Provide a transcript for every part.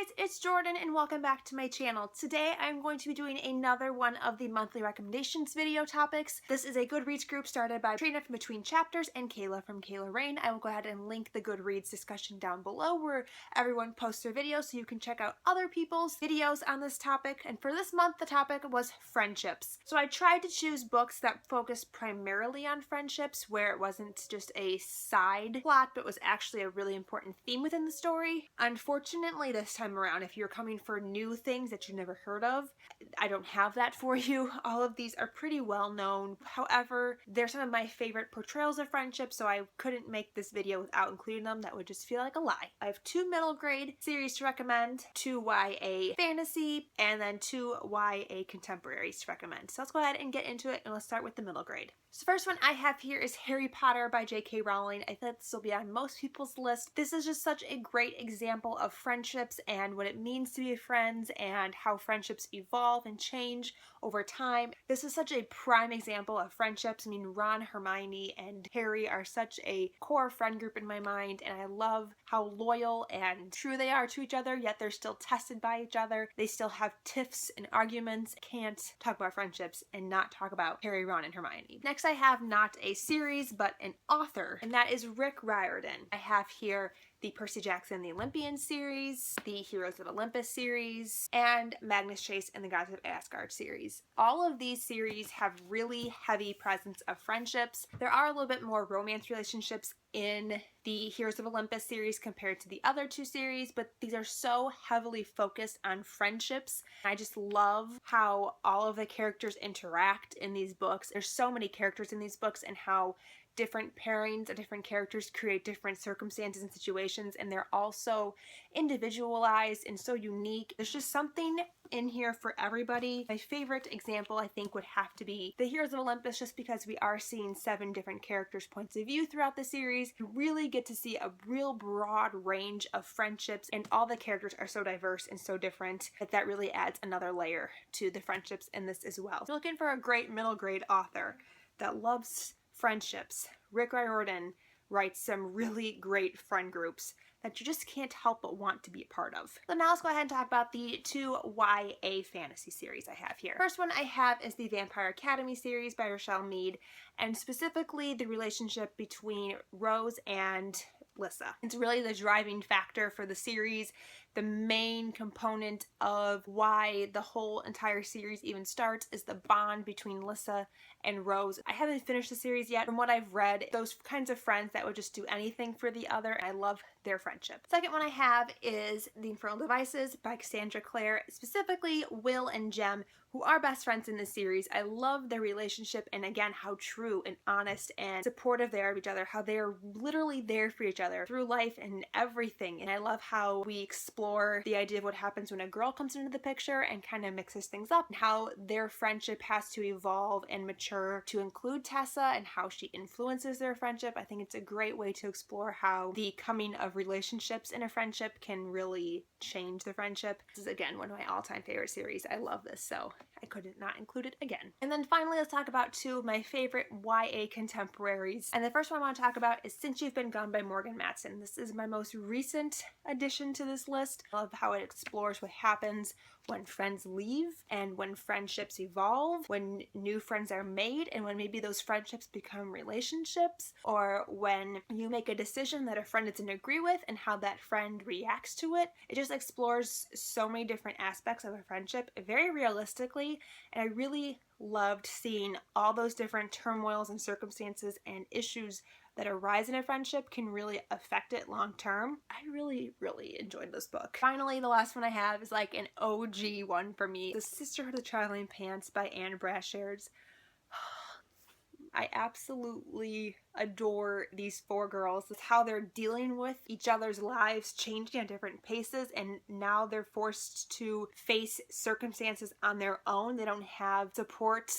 guys, it's Jordan and welcome back to my channel. Today I'm going to be doing another one of the monthly recommendations video topics. This is a Goodreads group started by Trina from Between Chapters and Kayla from Kayla Rayne. I will go ahead and link the Goodreads discussion down below where everyone posts their videos so you can check out other people's videos on this topic. And for this month the topic was friendships. So I tried to choose books that focused primarily on friendships where it wasn't just a side plot but was actually a really important theme within the story. Unfortunately, this time around, if you're coming for new things that you've never heard of, I don't have that for you. All of these are pretty well known. However, they're some of my favorite portrayals of friendship, so I couldn't make this video without including them. That would just feel like a lie. I have 2 middle grade series to recommend, 2 YA fantasy, and then 2 YA contemporaries to recommend. So let's go ahead and get into it, and let's start with the middle grade. So the first one I have here is Harry Potter by J.K. Rowling. I think this will be on most people's list. This is just such a great example of friendships and what it means to be friends and how friendships evolve and change over time. This is such a prime example of friendships. I mean, Ron, Hermione, and Harry are such a core friend group in my mind, and I love how loyal and true they are to each other, yet they're still tested by each other. They still have tiffs and arguments. Can't talk about friendships and not talk about Harry, Ron, and Hermione. Next I have not a series but an author, and that is Riordan. I have here the Percy Jackson the Olympian series, the Heroes of Olympus series, and Magnus Chase and the Gods of Asgard series. All of these series have really heavy presence of friendships. There are a little bit more romance relationships in the Heroes of Olympus series compared to the other 2 series, but these are so heavily focused on friendships. I just love how all of the characters interact in these books. There's so many characters in these books and how different pairings of different characters create different circumstances and situations, and they're also individualized and so unique. There's just something in here for everybody. My favorite example I think would have to be the Heroes of Olympus, just because we are seeing 7 different characters' points of view throughout the series. You really get to see a real broad range of friendships, and all the characters are so diverse and so different that really adds another layer to the friendships in this as well. If you're looking for a great middle grade author that loves friendships, Rick Riordan writes some really great friend groups that you just can't help but want to be a part of. So now let's go ahead and talk about the 2 YA fantasy series I have here. First one I have is the Vampire Academy series by Richelle Mead, and specifically the relationship between Rose and Lissa. It's really the driving factor for the series, the main component of why the whole entire series even starts is the bond between Lissa and Rose. I haven't finished the series yet. From what I've read, those kinds of friends that would just do anything for the other, and I love their friendship. Second one I have is The Infernal Devices by Cassandra Clare, specifically Will and Jem, who are best friends in this series. I love their relationship and again how true and honest and supportive they are of each other, how they're literally there for each other through life and everything. And I love how we explore the idea of what happens when a girl comes into the picture and kind of mixes things up, and how their friendship has to evolve and mature to include Tessa and how she influences their friendship. I think it's a great way to explore how the coming of relationships in a friendship can really change the friendship. This is again one of my all-time favorite series. I love this, so I couldn't not include it again. And then finally, let's talk about 2 of my favorite YA contemporaries. And the first one I want to talk about is Since You've Been Gone by Morgan Matson. This is my most recent addition to this list. I love how it explores what happens when friends leave and when friendships evolve, when new friends are made, and when maybe those friendships become relationships, or when you make a decision that a friend doesn't agree with and how that friend reacts to it. It just explores so many different aspects of a friendship very realistically, and I really loved seeing all those different turmoils and circumstances and issues that arise in a friendship can really affect it long term. I really enjoyed this book. Finally, the last one I have is like an OG one for me. The Sisterhood of Traveling Pants by Anne Brashares. I absolutely adore these 4 girls. It's how they're dealing with each other's lives, changing at different paces, and now they're forced to face circumstances on their own. They don't have support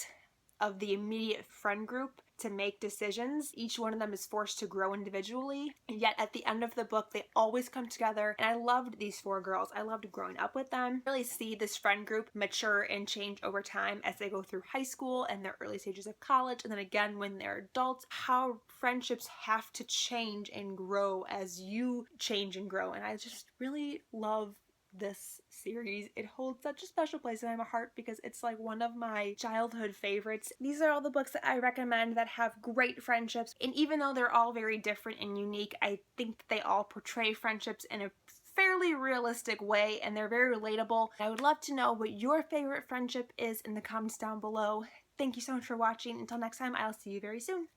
of the immediate friend group to make decisions. Each one of them is forced to grow individually, and yet at the end of the book they always come together, and I loved these 4 girls. I loved growing up with them. I really see this friend group mature and change over time as they go through high school and their early stages of college, and then again when they're adults, how friendships have to change and grow as you change and grow, and I just really love this series. It holds such a special place in my heart because it's like one of my childhood favorites. These are all the books that I recommend that have great friendships, and even though they're all very different and unique, I think that they all portray friendships in a fairly realistic way, and they're very relatable. I would love to know what your favorite friendship is in the comments down below. Thank you so much for watching. Until next time, I'll see you very soon.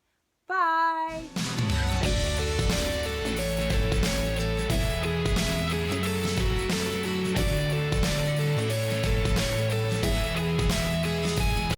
Bye!